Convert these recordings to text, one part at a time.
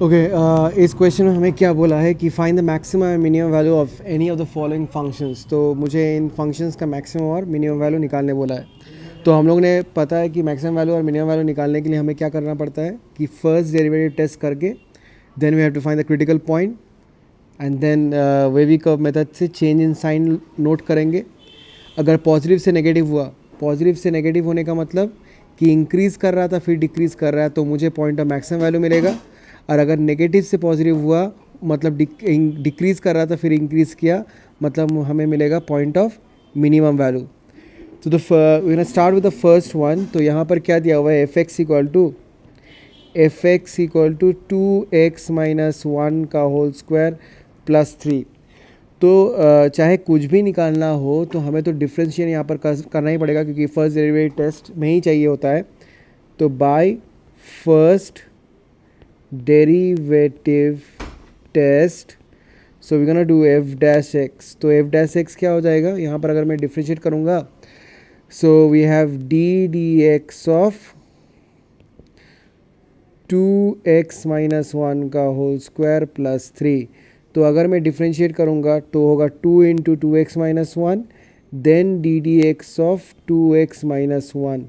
Okay इस question में हमें क्या बोला है कि find the maximum and minimum value of any of the following functions. तो मुझे इन फंक्शंस का मैक्सिमम और मिनिमम वैल्यू निकालने बोला है। तो हम लोग ने पता है कि मैक्सिमम वैल्यू और मिनिमम वैल्यू निकालने के लिए हमें क्या करना पड़ता है कि फर्स्ट डेरिवेटिव टेस्ट करके then we have to find the critical point and then wavy curve method से चेंज इन साइन नोट करेंगे। अगर पॉजिटिव से नेगेटिव हुआ, पॉजिटिव से नेगेटिव होने का मतलब कि इंक्रीज़ कर रहा था फिर डिक्रीज़ कर रहा है, तो मुझे पॉइंट ऑफ मैक्सिमम वैल्यू मिलेगा। और अगर नेगेटिव से पॉजिटिव हुआ मतलब डिक्रीज़ कर रहा था फिर इंक्रीज़ किया, मतलब हमें मिलेगा पॉइंट ऑफ मिनिमम वैल्यू। तो we can start with the first one. तो यहाँ पर क्या दिया हुआ है, f x equal to 2x minus 1 का होल स्क्वायर प्लस 3। तो चाहे कुछ भी निकालना हो तो हमें तो डिफरेंशिएट यहाँ पर करना ही पड़ेगा, क्योंकि फर्स्ट डेरिवेटिव टेस्ट में ही चाहिए होता है। तो by first derivative test so we gonna do f dash x. तो एफ डैश एक्स क्या हो जाएगा यहाँ पर, अगर मैं डिफ्रेंशिएट करूँगा, so we have d D x of 2x minus 1 का होल स्क्वायर प्लस 3। तो अगर मैं डिफ्रेंशिएट करूँगा तो होगा 2 into 2x minus 1 then d D x of 2x minus 1।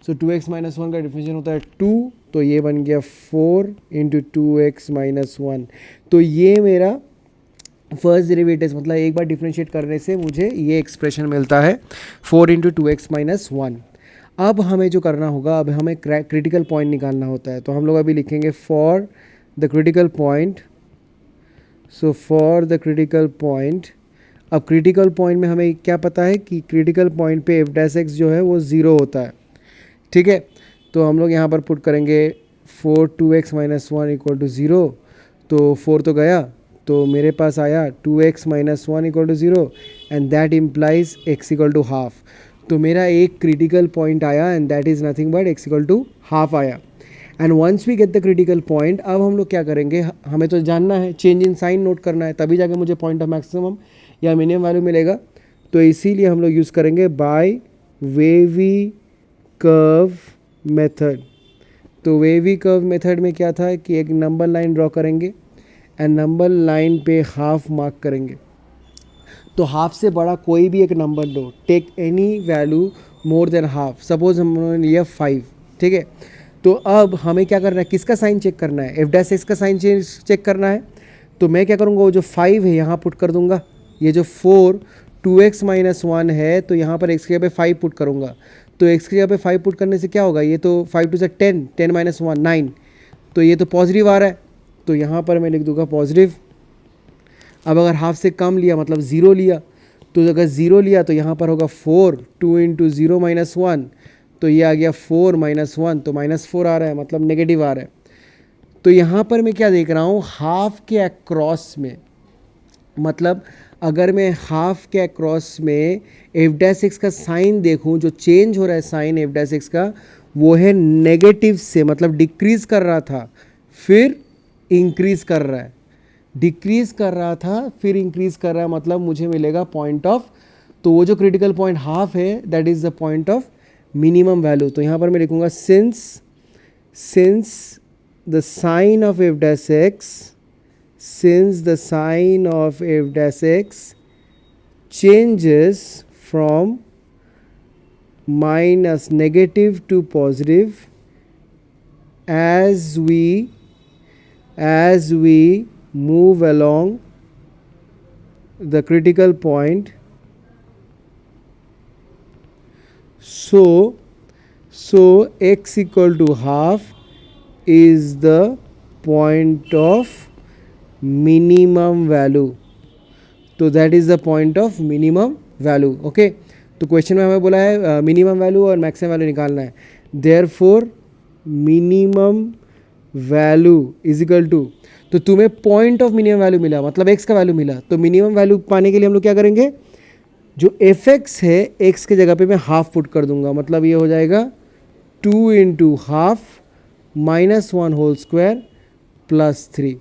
So 2x minus 1 का डिफ्रेंशिएट होता है 2, तो ये बन गया 4 इंटू 2x माइनस 1। तो ये मेरा फर्स्ट डेरिवेटिव, मतलब एक बार डिफ्रेंशिएट करने से मुझे ये एक्सप्रेशन मिलता है 4 इंटू 2x माइनस 1। अब हमें जो करना होगा, अब हमें क्रिटिकल पॉइंट निकालना होता है। तो हम लोग अभी लिखेंगे for the critical point. So for the critical point, अब क्रिटिकल पॉइंट में हमें क्या पता है कि क्रिटिकल पॉइंट पे एफ डैश एक्स जो है वो ज़ीरो होता है, ठीक है। तो हम लोग यहाँ पर पुट करेंगे 4 2x माइनस 1 इक्वल टू 0। तो 4 तो गया, तो मेरे पास आया 2x minus 1 equal to 0 and that implies x equal to half. तो मेरा एक क्रिटिकल पॉइंट आया and that is nothing but x equal to half आया। And once we get the critical point, अब हम लोग क्या करेंगे, हमें तो जानना है, चेंज इन साइन नोट करना है, तभी जाके मुझे पॉइंट ऑफ मैक्सिमम या मिनिमम वैल्यू मिलेगा। तो इसीलिए हम लोग यूज़ करेंगे बाय वेवी कर्व मेथड। तो वेवी कर्व मेथड में क्या था कि एक नंबर लाइन ड्रॉ करेंगे एंड नंबर लाइन पे हाफ मार्क करेंगे। तो हाफ से बड़ा कोई भी एक नंबर लो, take any value more than half. Suppose हमने लिया 5, ठीक है। तो अब हमें क्या करना है, किसका साइन चेक करना है, एफ डैश एक्स का साइन चेक करना है। तो मैं क्या करूँगा, वो जो 5 है यहाँ पुट कर दूंगा, ये जो 4 2x माइनस 1 है तो यहाँ पर x की जगह पे 5 पुट करूँगा। तो x की जगह पे 5 पुट करने से क्या होगा, ये तो 5 टू से 10, 10 माइनस 1 9, तो ये तो पॉजिटिव आ रहा है, तो यहाँ पर मैं लिख दूंगा पॉजिटिव। अब अगर हाफ से कम लिया मतलब ज़ीरो लिया, तो अगर ज़ीरो लिया तो यहाँ पर होगा 4 2 इंटू 0 माइनस 1, तो ये आ गया 4 माइनस 1, तो माइनस 4 आ रहा है, मतलब नेगेटिव आ रहा है। तो यहाँ पर मैं क्या देख रहा हूँ, हाफ के अक्रॉस में, मतलब अगर मैं हाफ के अक्रॉस में एफ डैश एक्स का साइन देखूँ, जो चेंज हो रहा है साइन एफ डैश एक्स का, वो है नेगेटिव से, मतलब डिक्रीज़ कर रहा था फिर इंक्रीज़ कर रहा है, डिक्रीज़ कर रहा था फिर इंक्रीज़ कर रहा है, मतलब मुझे मिलेगा पॉइंट ऑफ, तो वो जो क्रिटिकल पॉइंट हाफ है that is the point of minimum value. तो यहाँ पर मैं लिखूँगा since the sign of f dash x, since the sign of f dash x changes from minus negative to positive as we move along the critical point, so x equal to half is the point of minimum value. तो that is the point of minimum value, okay. तो question में हमें बोला है minimum value और maximum value निकालना है। Therefore minimum value is equal to, तो तुम्हें पॉइंट ऑफ मिनिमम वैल्यू मिला, मतलब एक्स का वैल्यू मिला। तो मिनिमम वैल्यू पाने के लिए हम लोग क्या करेंगे, जो एफ एक्स है एक्स के जगह पे मैं हाफ पुट कर दूंगा, मतलब ये हो जाएगा 2 into half minus 1 whole square plus 3,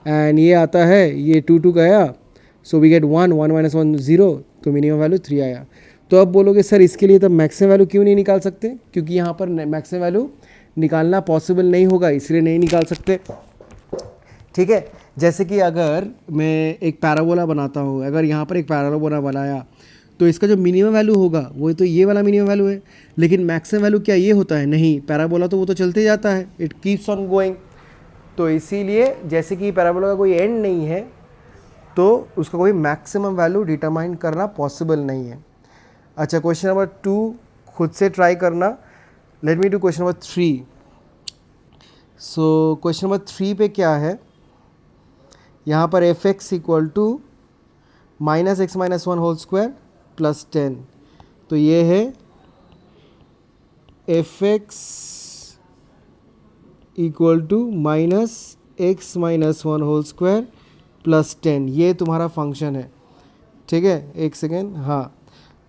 and ये आता है, ये 2 2 गया, सो वी गेट 1 1 माइनस 1 0, तो मिनिमम वैल्यू 3 आया। तो अब बोलोगे सर इसके लिए तो मैक्सिमम वैल्यू क्यों नहीं निकाल सकते, क्योंकि यहाँ पर मैक्सिमम वैल्यू निकालना पॉसिबल नहीं होगा, इसलिए नहीं निकाल सकते। ठीक है। जैसे कि अगर मैं एक पैराबोला बनाता हूँ, अगर यहाँ पर एक पैराबोला बनाया तो इसका जो मिनिमम वैल्यू होगा वो तो ये वाला मिनिमम वैल्यू है, लेकिन मैक्सिमम वैल्यू क्या ये होता है? नहीं, पैराबोला तो वो तो चलते जाता है, इट कीप्स ऑन गोइंग। तो इसीलिए जैसे कि पैराबोला का कोई एंड नहीं है तो उसका कोई मैक्सिमम वैल्यू डिटरमाइन करना पॉसिबल नहीं है। अच्छा, क्वेश्चन नंबर 2 खुद से ट्राई करना। Let me do question number 3। So question number 3 पे क्या है, यहाँ पर f x equal to minus x minus one whole square plus 10। तो ये है f x equal to minus x minus one whole square plus 10, ये तुम्हारा फंक्शन है। ठीक है, एक सेकेंड। हाँ,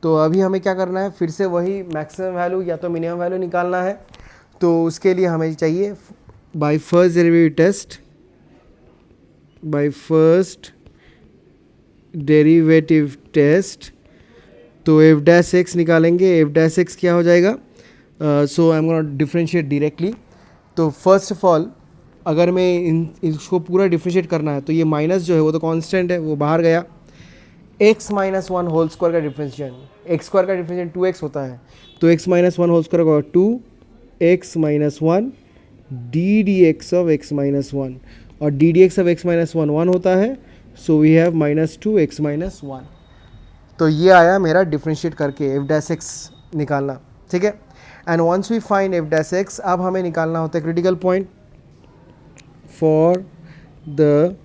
तो अभी हमें क्या करना है, फिर से वही मैक्सिमम वैल्यू या तो मिनिमम वैल्यू निकालना है। तो उसके लिए हमें चाहिए by first derivative test, by first derivative test. तो एफ डैश एक्स निकालेंगे, एफ डैश एक्स क्या हो जाएगा? So I am gonna differentiate directly. तो फर्स्ट ऑफ ऑल अगर मैं इसको पूरा डिफ्रेंशिएट करना है तो ये माइनस जो है वो तो कांस्टेंट है, वो बाहर गया। X minus one whole square का डिफ्रेंशिएशन, एक्स स्क्वायर का डिफ्रेंशिएशन 2x होता है, तो X minus one whole square का 2x minus one D D x of X minus one, और D D x of X minus one one होता है, so we have minus two x minus one. तो ये आया मेरा differentiate करके F dash x निकालना। ठीक है, and once we find f dash x, अब हमें निकालना होता है critical point. For the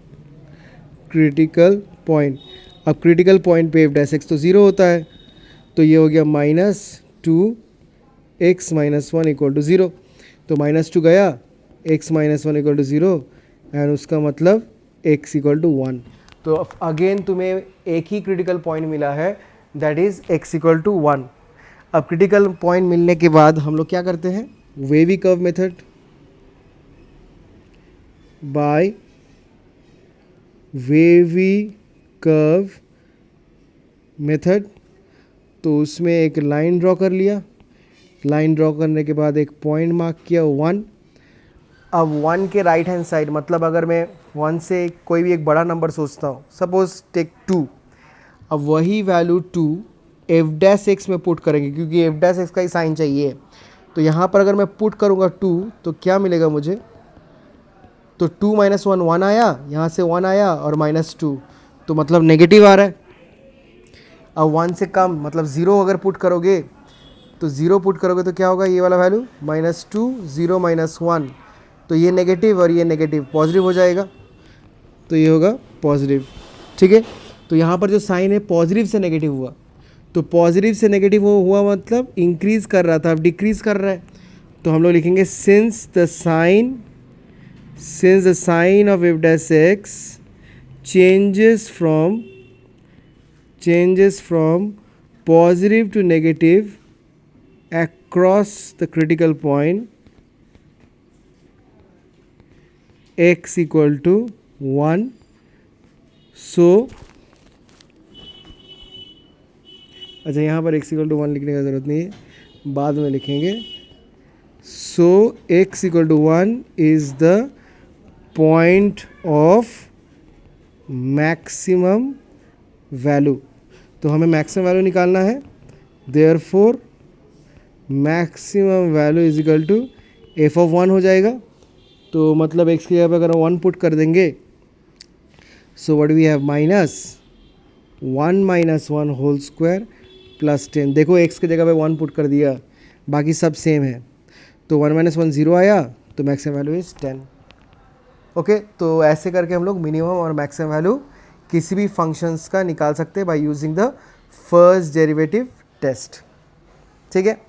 critical point, अब क्रिटिकल पॉइंट पे एफ डैश एक्स तो ज़ीरो होता है, तो ये हो गया minus two x minus one equal to zero. तो माइनस टू गया, x minus one equal to zero, and उसका मतलब एक्स इक्वल टू वन। तो अगेन तुम्हें एक ही क्रिटिकल पॉइंट मिला है, that is x equal to one. अब क्रिटिकल पॉइंट मिलने के बाद हम लोग क्या करते हैं? Wavy curve method, by wavy curve method. तो उसमें एक लाइन ड्रॉ कर लिया, लाइन ड्रॉ करने के बाद एक पॉइंट मार्क किया 1। अब 1 के राइट हैंड साइड, मतलब अगर मैं 1 से कोई भी एक बड़ा नंबर सोचता हूँ, सपोज टेक 2, अब वही वैल्यू 2 एफ डैश एक्स में पुट करेंगे, क्योंकि एफ डैश एक्स का ही साइन चाहिए। तो यहाँ पर अगर मैं पुट करूँगा 2, तो क्या मिलेगा मुझे? तो 2 माइनस वन 1 आया, यहाँ से 1 आया और माइनस 2, तो मतलब नेगेटिव आ रहा है। अब 1 से कम मतलब 0 अगर पुट करोगे, तो 0 पुट करोगे तो क्या होगा? ये वाला value minus two, 0 minus one, तो ये नेगेटिव और ये नेगेटिव, पॉजिटिव हो जाएगा, तो ये होगा पॉजिटिव। ठीक है, तो यहाँ पर जो साइन है पॉजिटिव से नेगेटिव हुआ, तो पॉजिटिव से नेगेटिव हुआ मतलब इंक्रीज़ कर रहा था, अब डिक्रीज़ कर रहा है। तो हम लोग लिखेंगे since the sign of f dash x changes from positive to negative across the critical point x equal to 1. So अच्छा, यहाँ पर x equal to 1 लिखने का ज़रूरत नहीं है, बाद में लिखेंगे। So x equal to 1 is the point of maximum value। तो हमें मैक्सिमम वैल्यू निकालना है, therefore maximum value is equal to f of 1 हो जाएगा। तो मतलब एक्स की जगह पर अगर 1 पुट कर देंगे, so what we have minus 1 minus one whole square plus 10। देखो एक्स की जगह पे 1 पुट कर दिया, बाकी सब सेम है, तो 1 माइनस वन 0 आया, तो मैक्सिमम वैल्यू इज़ 10। ओके, तो ऐसे करके हम लोग मिनिमम और मैक्सिमम वैल्यू किसी भी फंक्शंस का निकाल सकते हैं by using the first derivative test. ठीक है,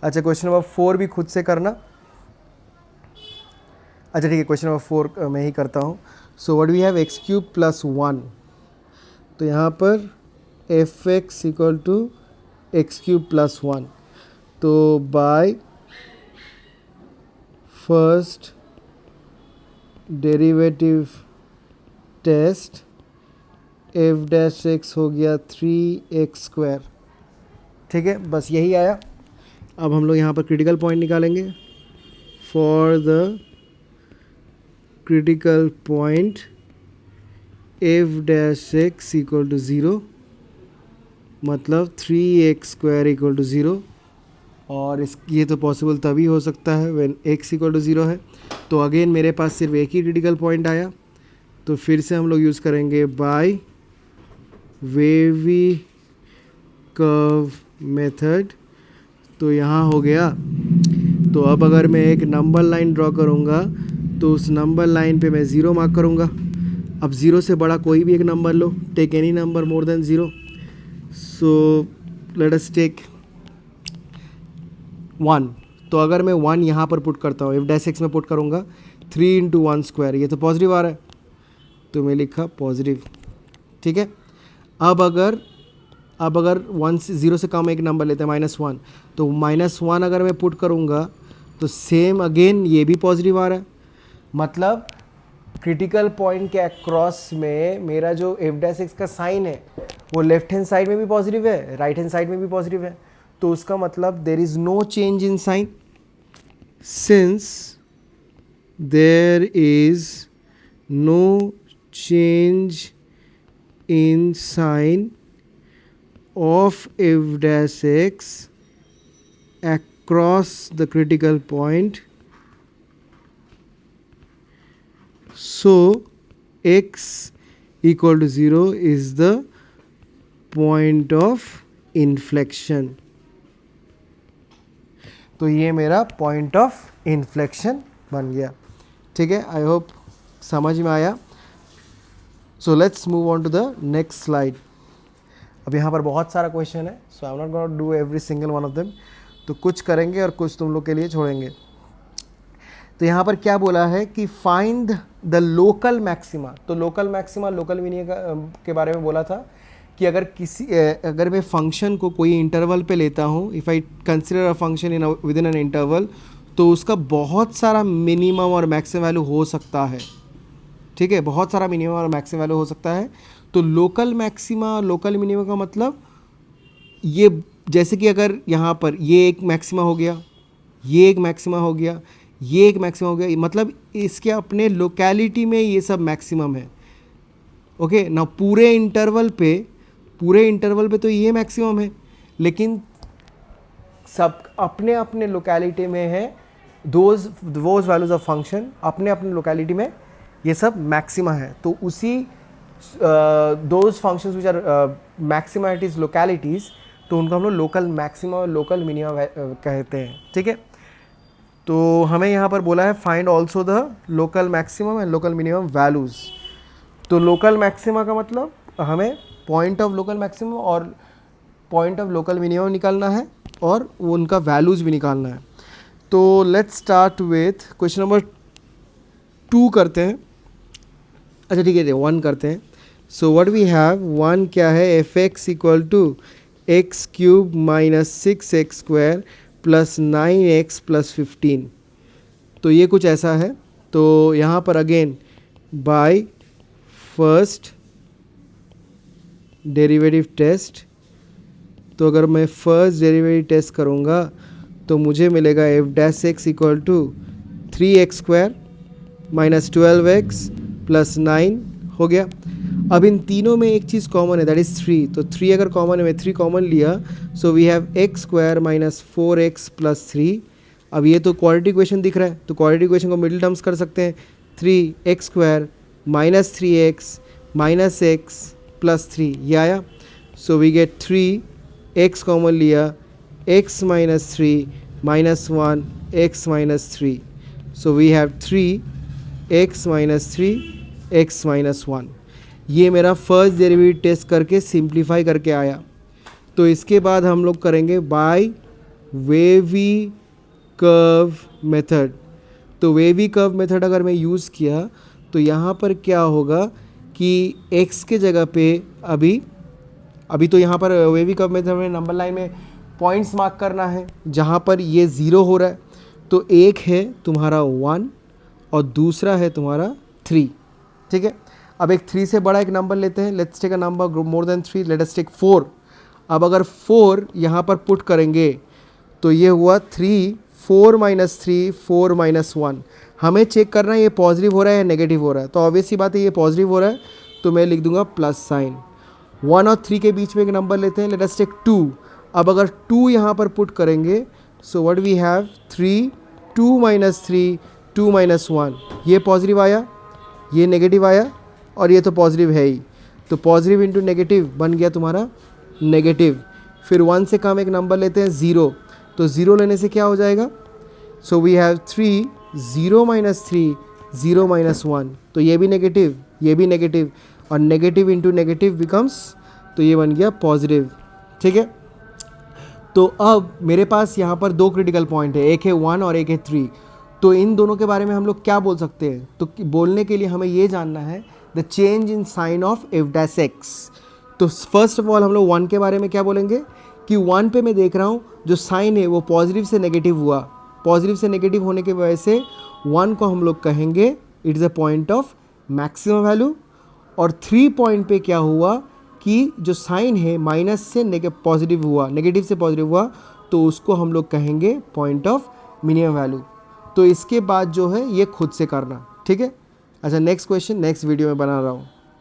अच्छा क्वेश्चन नंबर 4 भी खुद से करना। अच्छा ठीक है, क्वेश्चन नंबर 4 मैं ही करता हूँ। So what we have x cube plus 1, तो यहाँ पर f x equal to x cube plus 1। तो by first derivative test f dash x हो गया 3x स्क्वायर। ठीक है, बस यही आया। अब हम लोग यहाँ पर क्रिटिकल पॉइंट निकालेंगे। For the critical point f dash x equal to 0, मतलब 3x स्क्वायर इक्वल टू 0, और ये तो पॉसिबल तभी हो सकता है व्हेन x इक्वल टू 0 है। तो अगेन मेरे पास सिर्फ एक ही क्रिटिकल पॉइंट आया, तो फिर से हम लोग यूज़ करेंगे बाय वेवी कर्व मेथड। तो यहाँ हो गया। तो अब अगर मैं एक नंबर लाइन ड्रॉ करूँगा तो उस नंबर लाइन पे मैं 0 मार्क करूँगा। अब 0 से बड़ा कोई भी एक नंबर लो, take any number more than 0। So let us take 1। तो अगर मैं 1 यहाँ पर पुट करता हूँ, एफ डैश एक्स में पुट करूँगा 3 इंटू 1 स्क्वायर, ये तो पॉजिटिव आ रहा है, तो मैं लिखा पॉजिटिव। ठीक है। अब अगर 1 से 0 से कम एक नंबर लेते हैं -1, तो -1 अगर मैं पुट करूँगा तो सेम अगेन ये भी पॉजिटिव आ रहा है, मतलब क्रिटिकल पॉइंट के अक्रॉस में मेरा जो एफ डैश एक्स का साइन है वो लेफ्ट हैंड साइड में भी पॉजिटिव है, राइट हैंड साइड में भी पॉजिटिव है। तो उसका मतलब there is no change in sign. Since there is no change in sign of f dash x across the critical point, so x equal to 0 is the point of inflection। तो ये मेरा point of inflection बन गया। ठीक है, I hope समझ में आया। So let's move on to the next slide. अब यहाँ पर बहुत सारा क्वेश्चन है, so I am not gonna do every single one of them. तो कुछ करेंगे और कुछ तुम लोग के लिए छोड़ेंगे। तो यहाँ पर क्या बोला है कि फाइंड द लोकल मैक्सिमा। तो लोकल मैक्सिमा, लोकल मिनिमा के बारे में बोला था कि अगर मैं फंक्शन को कोई इंटरवल पे लेता हूँ, if I consider a function in with in an interval, तो उसका बहुत सारा मिनिमम और मैक्सिमम वैल्यू हो सकता है। ठीक है, बहुत सारा मिनिमम और मैक्सिमम वैल्यू हो सकता है। तो लोकल मैक्सिमा, लोकल मिनिमा का मतलब ये, जैसे कि अगर यहाँ पर ये एक मैक्सिमा हो गया, ये एक मैक्सिमा हो गया, ये एक मैक्सिमा हो गया, मतलब इसके अपने लोकेलिटी में ये सब मैक्सिमम है। ओके ना, पूरे इंटरवल पे तो ये मैक्सिमम है, लेकिन सब अपने अपने लोकेलिटी में है। दोज वैल्यूज ऑफ फंक्शन अपने अपने लोकेलिटी में ये सब मैक्सिमा है। तो उसी those functions which are maxima at its localities, तो उनको हम लोग लोकल मैक्सिमा और लोकल मिनिमा कहते हैं। ठीक है, तो हमें यहाँ पर बोला है find also the local maximum and local minimum values. तो लोकल मैक्सिमा का मतलब हमें पॉइंट ऑफ लोकल मैक्सिमम और पॉइंट ऑफ लोकल मिनिमम निकालना है और उनका वैल्यूज़ भी निकालना है। तो let's start with question number 2 करते हैं। अच्छा ठीक है, 1 करते हैं। सो व्हाट वी हैव, 1 क्या है, f x equal to x cube minus 6x square plus 9x plus 15। तो ये कुछ ऐसा है। तो यहाँ पर again by first derivative test, तो अगर मैं फर्स्ट डेरिवेटिव टेस्ट करूँगा तो मुझे मिलेगा f dash x equal to 3x square minus 12x plus 9 हो गया। अब इन तीनों में एक चीज़ कॉमन है, दैट इज़ 3। तो 3 अगर कॉमन है, मैं 3 कॉमन लिया, so we have x square minus 4x plus 3। अब ये तो क्वाड्रेटिक इक्वेशन दिख रहा है, तो क्वाड्रेटिक इक्वेशन को मिडिल टर्म्स कर सकते हैं। 3x square minus 3x minus x plus 3, ये आया। So we get 3, x common लिया, x minus 3 minus 1 x minus 3। So we have 3x minus 3 x minus 1। ये मेरा फर्स्ट डेरिवेटिव टेस्ट करके सिंप्लीफाई करके आया। तो इसके बाद हम लोग करेंगे बाय वेवी कर्व मेथड। तो वेवी कर्व मेथड अगर मैं यूज़ किया तो यहाँ पर क्या होगा कि x के जगह पे अभी तो यहाँ पर वेवी कर्व मेथड में नंबर लाइन में पॉइंट्स मार्क करना है, जहाँ पर ये 0 हो रहा है। तो एक है तुम्हारा 1 और दूसरा है तुम्हारा 3। ठीक है, अब एक 3 से बड़ा एक नंबर लेते हैं। Let's take a number more than 3, let us take 4। अब अगर 4 यहाँ पर पुट करेंगे तो ये हुआ 3, 4 माइनस 3, 4 माइनस 1। हमें चेक करना है ये पॉजिटिव हो रहा है या नेगेटिव हो रहा है। तो ऑब्वियस सी बात है ये पॉजिटिव हो रहा है, तो मैं लिख दूंगा प्लस साइन। 1 और 3 के बीच में एक नंबर लेते हैं, लेट अस टेक 2। अब अगर 2 यहाँ पर पुट करेंगे, so what we have 3, 2 minus 3, 2 minus 1, ये पॉजिटिव आया, ये नेगेटिव आया, और ये तो पॉजिटिव है ही। तो पॉजिटिव इंटू नेगेटिव बन गया तुम्हारा नेगेटिव। फिर 1 से कम एक नंबर लेते हैं 0, तो 0 लेने से क्या हो जाएगा, so we have 3, 0 minus 3, 0 minus 1, तो ये भी नेगेटिव, ये भी नेगेटिव, और नेगेटिव इंटू नेगेटिव बिकम्स, तो ये बन गया पॉजिटिव। ठीक है, तो अब मेरे पास यहाँ पर 2 क्रिटिकल पॉइंट है, एक है 1 और एक है 3। तो इन दोनों के बारे में हम लोग क्या बोल सकते हैं, तो बोलने के लिए हमें ये जानना है the change in sign of f dash x. तो फर्स्ट ऑफ ऑल हम लोग 1 के बारे में क्या बोलेंगे कि 1 पे मैं देख रहा हूँ जो साइन है वो पॉजिटिव से नेगेटिव हुआ, पॉजिटिव से नेगेटिव होने की वजह से 1 को हम लोग कहेंगे it is a point of maximum value. और 3 पॉइंट पे क्या हुआ कि जो साइन है माइनस से पॉजिटिव हुआ, नेगेटिव से पॉजिटिव हुआ, तो उसको हम लोग कहेंगे पॉइंट ऑफ मिनिमम वैल्यू। तो इसके बाद जो है ये खुद से करना, ठीक है। अच्छा, नेक्स्ट क्वेश्चन नेक्स्ट वीडियो में बना रहा हूँ।